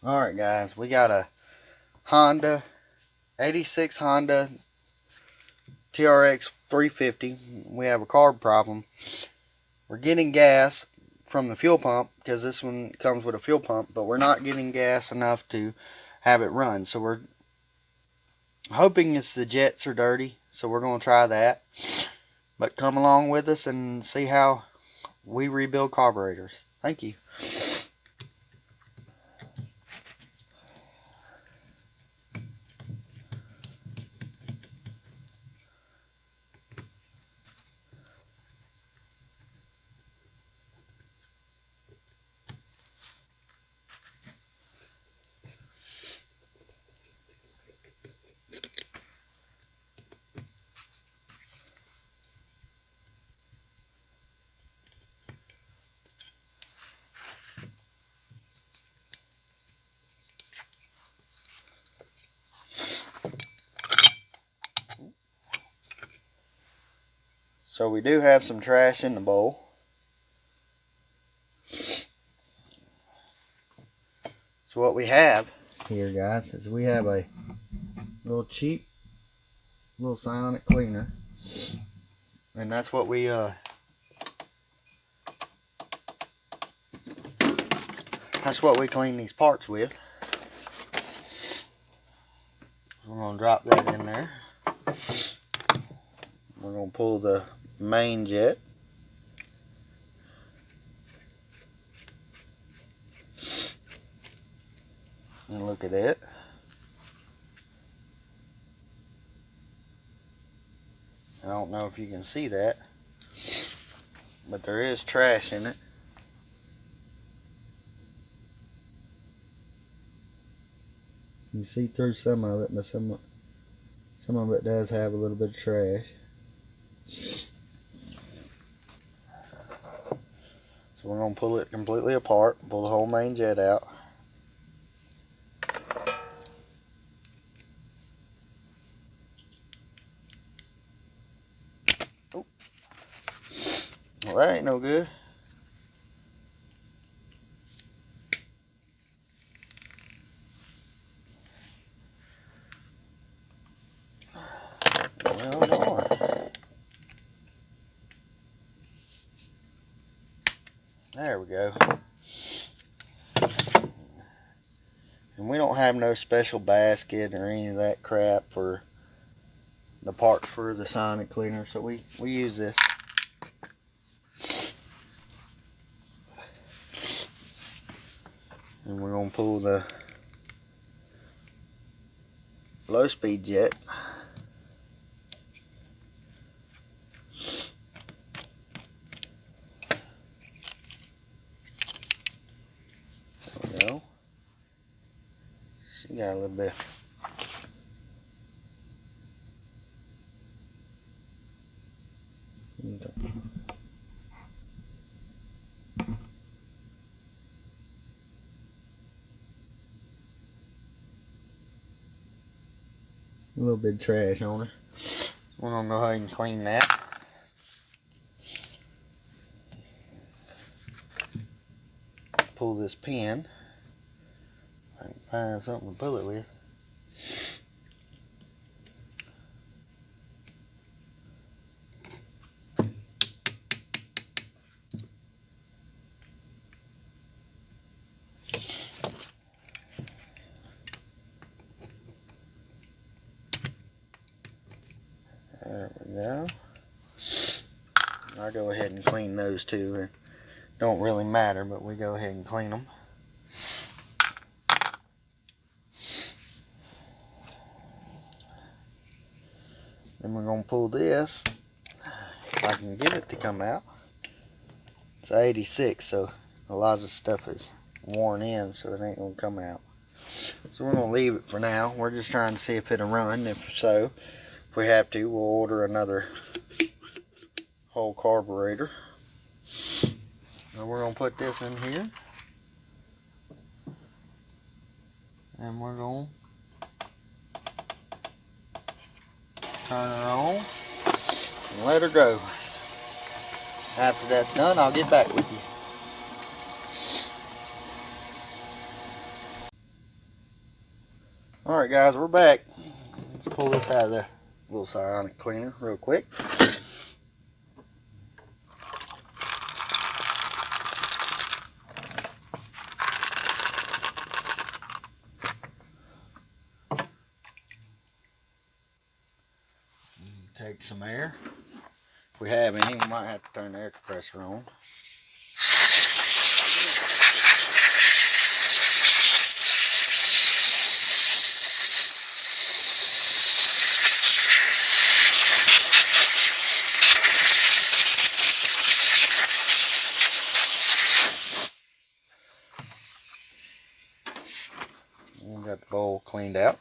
Alright guys, we got a Honda 86 Honda trx350. We have a carb problem. We're getting gas from the fuel pump because this one comes with a fuel pump, but we're not getting gas enough to have it run. So we're hoping it's the jets are dirty, so we're going to try that. But come along with us and see how we rebuild carburetors. Thank you. So we do have some trash in the bowl. So what we have here, guys, is we have a little cheap little Sonic cleaner, and that's what we clean these parts with. We're gonna drop that in there. We're gonna pull the main jet. And look at it. I don't know if you can see that, but there is trash in it. You can see through some of it, but some of it does have a little bit of trash. So we're going to pull it completely apart, pull the whole main jet out. Oh. Well, that ain't no good. Well, darn. There we go. And we don't have no special basket or any of that crap for the parts for the Sonic cleaner, so we use this. And we're going to pull the low speed jet. There we go. She got a little bit. A little bit of trash on her. We're going to go ahead and clean that. Pull this pin. I can find something to pull it with. There we go. I'll go ahead and clean those two. They don't really matter, but we go ahead and clean them. Then we're going to pull this, if I can get it to come out. It's 86, so a lot of the stuff is worn in, so it ain't going to come out. So we're going to leave it for now. We're just trying to see if it'll run. If so, if we have to, we'll order another whole carburetor. So we're going to put this in here. And we're going to turn her on and let her go. After that's done, I'll get back with you. Alright guys, we're back. Let's pull this out of the little cyanic cleaner real quick. Take some air. If we have any, we might have to turn the air compressor on. We got the bowl cleaned out.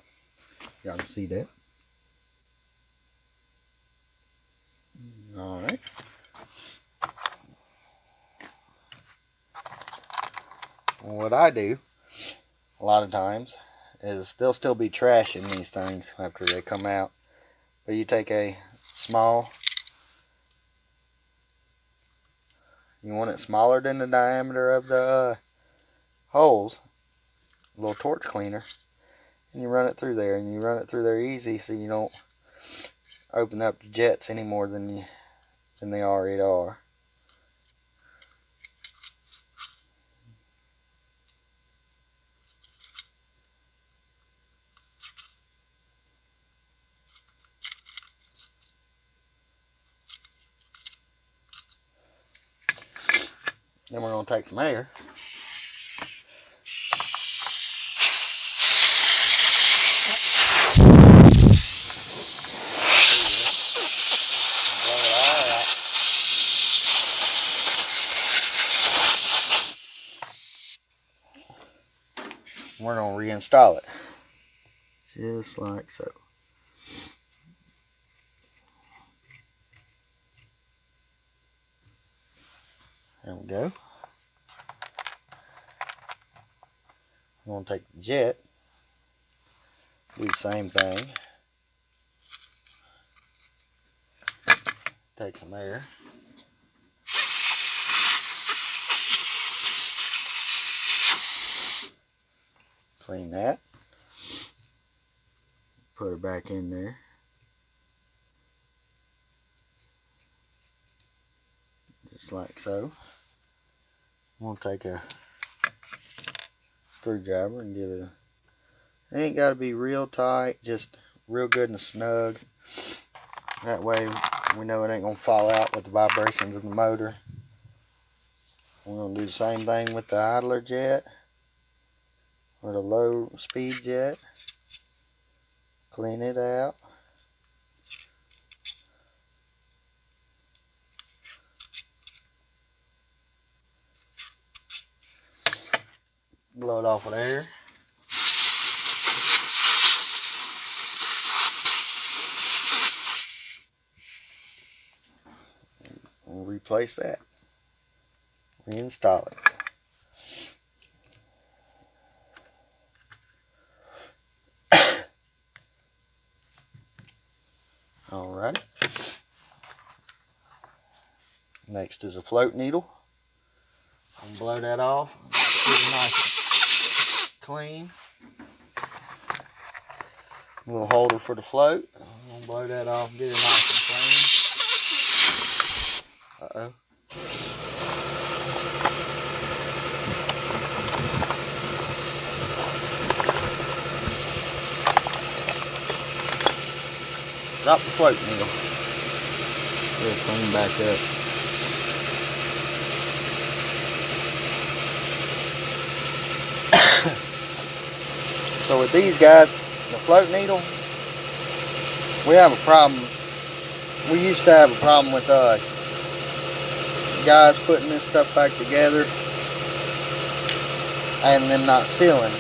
Y'all can see that. Alright. What I do a lot of times is there'll still be trash in these things after they come out. But you take a small, you want it smaller than the diameter of the holes, a little torch cleaner, and you run it through there, and you run it through there easy so you don't open up the jets any more than they already are. Then we're going to take some air. We're going to reinstall it. Just like so. There we go. I'm going to take the jet, do the same thing. Take some air. Clean that. Put it back in there. Just like so. I'm going to take a screwdriver and give it a... It ain't got to be real tight, just real good and snug. That way we know it ain't going to fall out with the vibrations of the motor. We're going to do the same thing with the idler jet, or the low speed jet. Clean it out. Blow it off with air. We'll replace that. Reinstall it. Alright. Next is a float needle. I'm gonna blow that off. Get it nice and clean. A little holder for the float. I'm gonna blow that off and get it nice and clean. Uh-oh. Drop the float needle. Get it clean back up. So with these guys, the float needle, we have a problem. We used to have a problem with guys putting this stuff back together and them not sealing.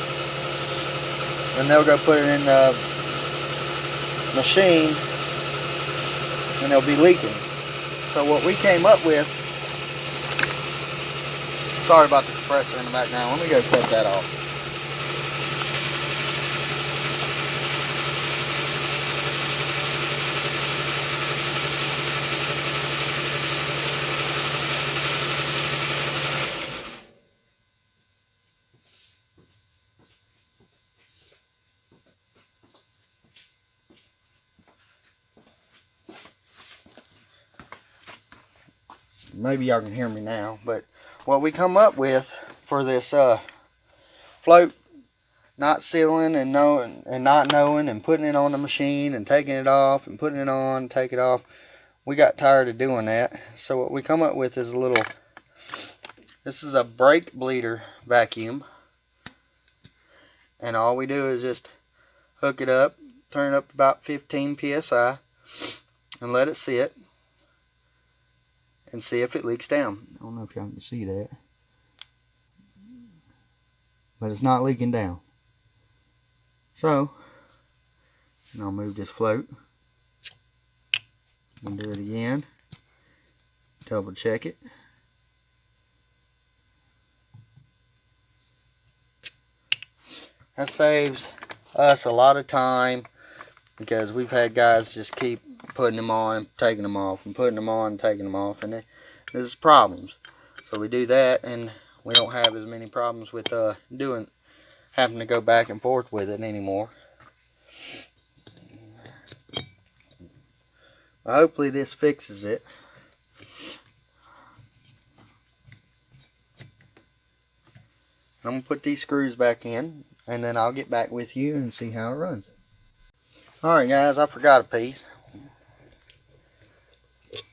And they'll go put it in the machine and they'll be leaking. So what we came up with, sorry about the compressor in the background, let me go cut that off. maybe y'all can hear me now, but what we come up with for this float not sealing and not knowing and putting it on the machine and taking it off and putting it on, take it off, we got tired of doing that. So what we come up with is this is a brake bleeder vacuum, and all we do is just hook it up, turn it up to about 15 psi and let it sit and see if it leaks down. I don't know if y'all can see that, but it's not leaking down. So, and I'll move this float and do it again, double check it. That saves us a lot of time, because we've had guys just keep putting them on and taking them off and putting them on and taking them off, and there's problems. So we do that, and we don't have as many problems with having to go back and forth with it anymore. Hopefully this fixes it. I'm going to put these screws back in, and then I'll get back with you and see how it runs. Alright guys, I forgot a piece.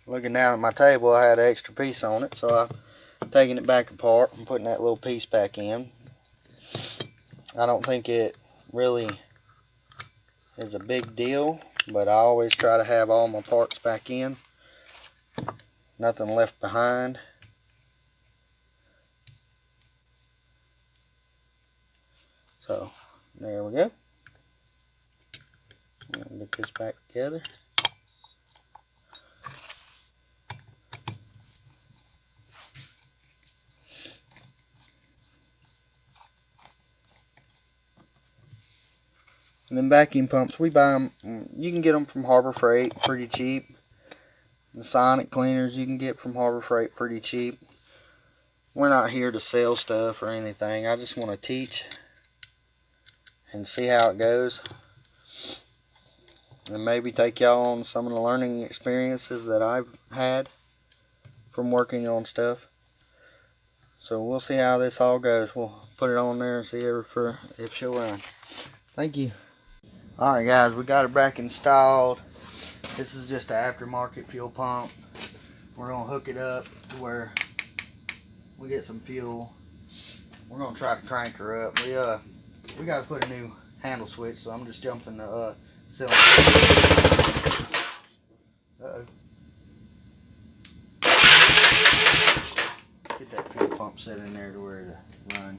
Looking down at my table, I had an extra piece on it, so I'm taking it back apart and putting that little piece back in. I don't think it really is a big deal, but I always try to have all my parts back in. Nothing left behind. So, there we go. I'm going to get this back together. And then vacuum pumps, we buy them, you can get them from Harbor Freight pretty cheap. The sonic cleaners you can get from Harbor Freight pretty cheap. We're not here to sell stuff or anything. I just want to teach and see how it goes, and maybe take y'all on some of the learning experiences that I've had from working on stuff. So we'll see how this all goes. We'll put it on there and see if she'll run. Thank you. Alright guys, we got it back installed. This is just an aftermarket fuel pump. We're going to hook it up to where we get some fuel. We're going to try to crank her up. We got to put a new handle switch, so I'm just jumping the cylinder. Uh-oh. Get that fuel pump set in there to where to run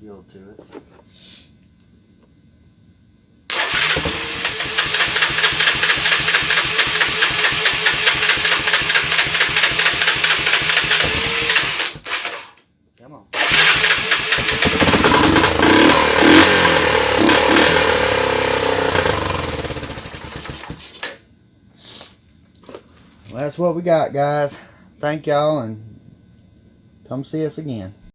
fuel to it. Come on. Well, that's what we got, guys. Thank y'all, and come see us again.